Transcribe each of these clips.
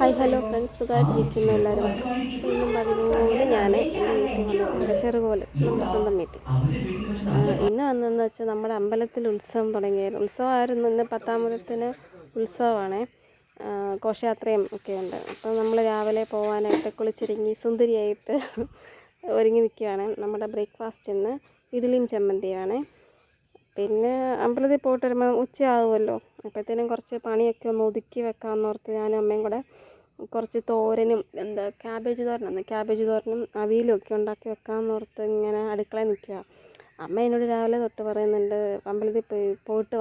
Hi hello friends, സുഖമായിട്ടിരിക്കുന്നു എല്ലാവരും. ഇന്നും പതിപോലെ ഞാൻ എൻ്റെ വീട്ടിൽ വന്നിട്ടുണ്ട്, ചെറുകോല്, നമ്മുടെ സ്വന്തം വീട്ടിൽ. ഇന്ന് വന്നതെന്ന് വെച്ചാൽ നമ്മുടെ അമ്പലത്തിൽ ഉത്സവം തുടങ്ങിയായിരുന്നു. ഉത്സവമായിരുന്നു, ഇന്ന് 10-ാമത്തിന് ഉത്സവമാണ്. ഘോഷയാത്രയും ഒക്കെ ഉണ്ട്. അപ്പോൾ നമ്മൾ രാവിലെ പോകാനായിട്ട് കുളിച്ചൊരുങ്ങി സുന്ദരിയായിട്ട് ഒരുങ്ങി നിൽക്കുകയാണ്. നമ്മുടെ ബ്രേക്ക്ഫാസ്റ്റ് ഇന്ന് ഇഡ്ഡലിയും ചമ്മന്തിയാണ്. പിന്നെ അമ്പലത്തിൽ പോയിട്ട് വരുമ്പോൾ ഉച്ചയാകുമല്ലോ, അപ്പോഴത്തേനും കുറച്ച് പണിയൊക്കെ ഒന്ന് ഒതുക്കി വെക്കാമെന്ന് ഓർത്ത് ഞാനും അമ്മയും കൂടെ കുറച്ച് തോരനും ക്യാബേജ് തോരനും അവിയലും ഒക്കെ ഉണ്ടാക്കി വെക്കാമെന്ന് ഓർത്ത് ഇങ്ങനെ അടുക്കളയിൽ നിൽക്കുക. അമ്മ എന്നോട് രാവിലെ തൊട്ട് പറയുന്നുണ്ട്, അമ്പലത്തിൽ പോയിട്ട്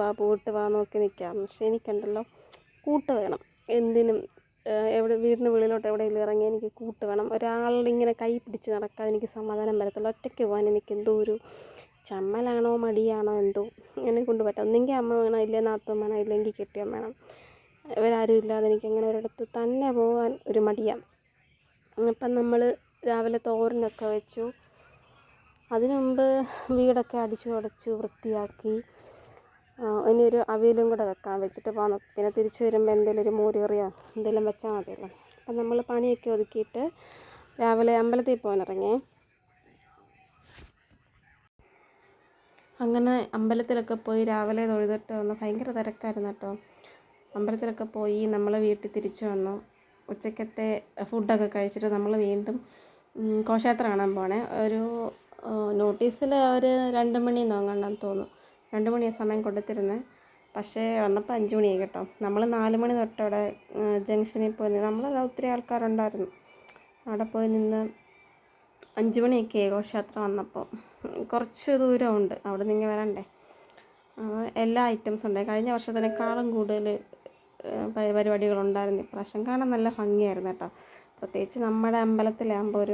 വാ നോക്കി നിൽക്കാം. പക്ഷേ എനിക്കുണ്ടല്ലോ കൂട്ട് വേണം. എന്തിനും വീടിന് വെളിയിലോട്ട് എവിടെയെങ്കിലും ഇറങ്ങി എനിക്ക് കൂട്ട് വേണം. ഒരാളുടെ ഇങ്ങനെ കൈ പിടിച്ച് നടക്കാതെ എനിക്ക് സമാധാനം വരത്തില്ല. ഒറ്റയ്ക്ക് പോകാൻ എനിക്ക് എന്തോ ഒരു ചമ്മലാണോ മടിയാണോ എന്തോ എന്നെ കൊണ്ട് പറ്റും. ഒന്നെങ്കിൽ അമ്മ വേണം, ഇല്ലെങ്കിൽ നാത്തൂൻ വേണം, ഇല്ലെങ്കിൽ കെട്ടിയൻ വേണം. ഇവരാരും ഇല്ലാതെ എനിക്കങ്ങനെ ഒരിടത്ത് തന്നെ പോകാൻ ഒരു മടിയാണ്. അപ്പം നമ്മൾ രാവിലെ തോരനൊക്കെ വെച്ചു. അതിനു മുമ്പ് വീടൊക്കെ അടിച്ചു തുടച്ചു വൃത്തിയാക്കി. ഇനിയൊരു അവിയലും കൂടെ വെക്കാൻ വെച്ചിട്ട് പോകാം. പിന്നെ തിരിച്ചു വരുമ്പോൾ എന്തെങ്കിലും ഒരു മോരുകറിയോ എന്തെങ്കിലും വെച്ചാൽ മതിയല്ലോ. അപ്പം നമ്മൾ പണിയൊക്കെ ഒതുക്കിയിട്ട് രാവിലെ അമ്പലത്തിൽ പോകാനിറങ്ങി. അങ്ങനെ അമ്പലത്തിലൊക്കെ പോയി രാവിലെ തൊഴുതിട്ട് വന്നു. ഭയങ്കര തിരക്കായിരുന്നു കേട്ടോ. അമ്പലത്തിലൊക്കെ പോയി നമ്മൾ വീട്ടിൽ തിരിച്ചു വന്നു. ഉച്ചക്കത്തെ ഫുഡൊക്കെ കഴിച്ചിട്ട് നമ്മൾ വീണ്ടും ഘോഷയാത്ര കാണാൻ പോകണേ. ഒരു നോട്ടീസിൽ അവർ 2 മണി നോങ്ങണ്ടെന്ന് തോന്നുന്നു. 2 മണിയാണ് സമയം കൊടുത്തിരുന്നത്. പക്ഷേ വന്നപ്പോൾ 5 മണിയായി കേട്ടോ. നമ്മൾ 4 മണി തൊട്ടവിടെ ജംഗ്ഷനിൽ പോയി നമ്മൾ ഒത്തിരി ആൾക്കാരുണ്ടായിരുന്നു. അവിടെ പോയി നിന്ന് 5 മണിയൊക്കെ ഘോഷയാത്ര വന്നപ്പോൾ. കുറച്ച് ദൂരമുണ്ട് അവിടെ നിന്ന് വരണ്ടേ. എല്ലാ ഐറ്റംസും ഉണ്ട്. കഴിഞ്ഞ വർഷത്തിനേക്കാളും കൂടുതൽ പരിപാടികളുണ്ടായിരുന്നു ഇപ്രാവശ്യം. കാണാൻ നല്ല ഭംഗിയായിരുന്നു കേട്ടോ. പ്രത്യേകിച്ച് നമ്മുടെ അമ്പലത്തിലാകുമ്പോൾ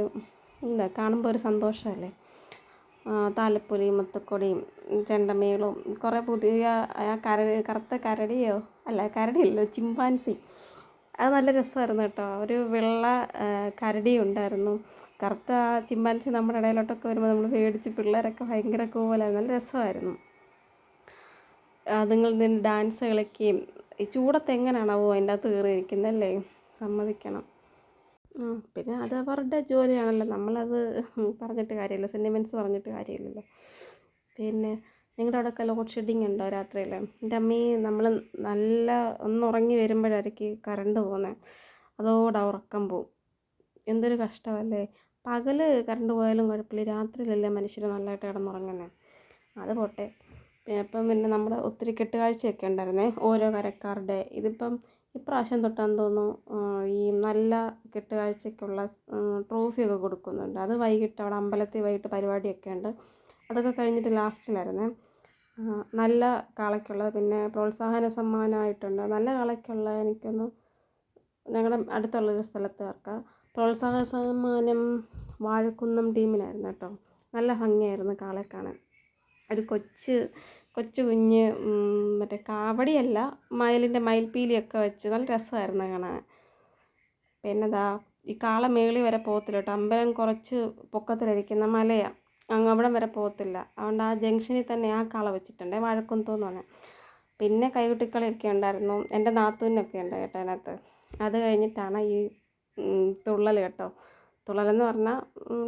കാണുമ്പോൾ ഒരു സന്തോഷമല്ലേ. താലപ്പൊലിയും മുത്തക്കൊടിയും ചെണ്ടമേളവും കുറേ പുതിയ കറുത്ത കരടിയല്ലോ, ചിമ്പാൻസി. അത് നല്ല രസമായിരുന്നു കേട്ടോ. ഒരു വെള്ള കരടി ഉണ്ടായിരുന്നു. കറുത്ത ചിമ്പാൻസി നമ്മുടെ ഇടയിലോട്ടൊക്കെ വരുമ്പോൾ നമ്മൾ പേടിച്ച് പിള്ളേരൊക്കെ ഭയങ്കര കൂവലായിരുന്നു. നല്ല രസമായിരുന്നു. അതുങ്ങൾ നിന്ന് ഡാൻസ് കളിക്കുകയും. ഈ ചൂടത്ത് എങ്ങനെയാണാവോ അതിൻ്റെ അകത്ത് കയറിയിരിക്കുന്നല്ലേ, സമ്മതിക്കണം. പിന്നെ അത് അവരുടെ ജോലിയാണല്ലോ, നമ്മളത് പറഞ്ഞിട്ട് കാര്യമില്ല, സെൻറ്റിമെൻറ്റ്സ് പറഞ്ഞിട്ട് കാര്യമില്ലല്ലോ. പിന്നെ നിങ്ങളുടെ അവിടെയൊക്കെ ലോഡ് ഷെഡിങ് ഉണ്ടോ രാത്രിയിൽ? എൻ്റെ അമ്മീ നമ്മൾ നല്ല ഒന്നുറങ്ങി വരുമ്പോഴായിരിക്കും കറണ്ട് പോകുന്നത്. അതോടെ ഉറക്കം പോവും. എന്തൊരു കഷ്ടമല്ലേ. പകൽ കറണ്ട് പോയാലും കുഴപ്പമില്ല, രാത്രിയിലല്ലേ മനുഷ്യർ നല്ലതായിട്ട് കിടന്നുറങ്ങുന്നത്. അത് പോട്ടെ. പിന്നെ നമ്മുടെ ഒത്തിരി കെട്ടുകാഴ്ചയൊക്കെ ഉണ്ടായിരുന്നേ, ഓരോ കരക്കാരുടെ. ഇതിപ്പം ഇപ്രാവശ്യം തൊട്ടാന്ന് തോന്നുന്നു ഈ നല്ല കെട്ടുകാഴ്ചയ്ക്കുള്ള ട്രോഫിയൊക്കെ കൊടുക്കുന്നുണ്ട്. അത് വൈകിട്ട് അവിടെ അമ്പലത്തിൽ വൈകിട്ട് പരിപാടിയൊക്കെ ഉണ്ട്. അതൊക്കെ കഴിഞ്ഞിട്ട് ലാസ്റ്റിലായിരുന്നേ. നല്ല കാളയ്ക്കുള്ളത്, പിന്നെ പ്രോത്സാഹന സമ്മാനമായിട്ടുണ്ട്. നല്ല കാളയ്ക്കുള്ള എനിക്കൊന്ന് ഞങ്ങളുടെ അടുത്തുള്ളൊരു സ്ഥലത്തുകാർക്ക് പ്രോത്സാഹന സമ്മാനം വാഴക്കുന്നം ടീമിനായിരുന്നു കേട്ടോ. നല്ല ഭംഗിയായിരുന്നു കാളെ കാണാൻ. ഒരു കൊച്ചു കുഞ്ഞ് മറ്റേ കാവടിയല്ല, മയിൽപ്പീലിയൊക്കെ വെച്ച് നല്ല രസമായിരുന്നു കാണാൻ. പിന്നെ ഈ കാള മേളി വരെ പോകത്തില്ല കേട്ടോ. അമ്പലം കുറച്ച് പൊക്കത്തിലിരിക്കുന്ന മലയാണ്, അങ്ങ് അവിടം വരെ പോകത്തില്ല. അതുകൊണ്ട് ആ ജംഗ്ഷനിൽ തന്നെ ആ കാള വെച്ചിട്ടുണ്ട്, വാഴക്കുന്തമെന്ന് പറഞ്ഞാൽ. പിന്നെ കൈകൊട്ടിക്കളിയൊക്കെ ഉണ്ടായിരുന്നു. എൻ്റെ നാത്തൂനൊക്കെ ഉണ്ട് കേട്ടോ അതിനകത്ത്. അത് കഴിഞ്ഞിട്ടാണ് ഈ തുള്ളൽ കേട്ടോ. തുള്ളലെന്ന് പറഞ്ഞാൽ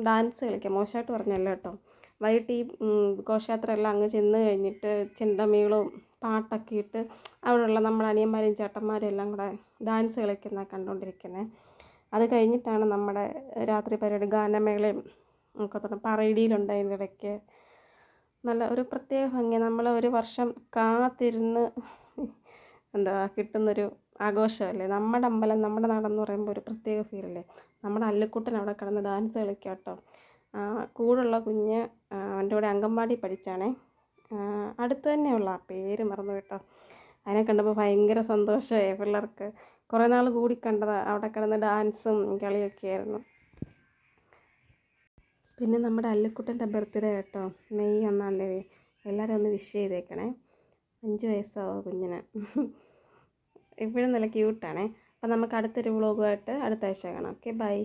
ഡാൻസ് കളിക്കുക, മോശമായിട്ട് പറഞ്ഞല്ലോ കേട്ടോ. വൈകിട്ട് ഈ ഘോഷയാത്രയെല്ലാം അങ്ങ് ചെന്ന് കഴിഞ്ഞിട്ട് ചെണ്ടമേളവും പാട്ടൊക്കെ ഇട്ട് അവിടെയുള്ള നമ്മുടെ അനിയന്മാരും ചേട്ടന്മാരും എല്ലാം കൂടെ ഡാൻസ് കളിക്കുന്ന കണ്ടുകൊണ്ടിരിക്കുന്നത്. അത് കഴിഞ്ഞിട്ടാണ് നമ്മുടെ രാത്രി പരിപാടി, ഗാനമേളയും ഒക്കെ തുടങ്ങി. പറയിടിയിലുണ്ട് അതിൻ്റെ ഇടയ്ക്ക്. നല്ല ഒരു പ്രത്യേക ഭംഗി. നമ്മൾ ഒരു വർഷം കാത്തിരുന്ന് കിട്ടുന്നൊരു ആഘോഷമല്ലേ. നമ്മുടെ അമ്പലം, നമ്മുടെ നാടെന്ന് പറയുമ്പോൾ ഒരു പ്രത്യേക ഫീലല്ലേ. നമ്മുടെ അല്ലിക്കുട്ടൻ അവിടെ കിടന്ന് ഡാൻസ് കളിക്കുക കേട്ടോ. കൂടുള്ള കുഞ്ഞ് അവൻ്റെ കൂടെ അംഗൻവാടി പഠിച്ചാണേ, അടുത്ത് തന്നെയുള്ള, പേര് മറന്നു കേട്ടോ. അതിനെ കണ്ടപ്പോൾ ഭയങ്കര സന്തോഷമായി പിള്ളേർക്ക്. കുറേ നാൾ കൂടി കണ്ടതാണ്. അവിടെ കിടന്ന് ഡാൻസും കളിയൊക്കെ ആയിരുന്നു. പിന്നെ നമ്മുടെ അല്ലിക്കുട്ടൻ്റെ ബർത്ത്ഡേ കേട്ടോ, മെയ് 1-ാം തീയതി. എല്ലാവരും ഒന്ന് വിഷ് ചെയ്തേക്കണേ. 5 വയസ്സാവും കുഞ്ഞിന്. ഇപ്പോഴും നല്ല ക്യൂട്ടാണേ. അപ്പം നമുക്ക് അടുത്തൊരു വ്ളോഗുമായിട്ട് അടുത്ത ആഴ്ച കാണാം. Okay, by.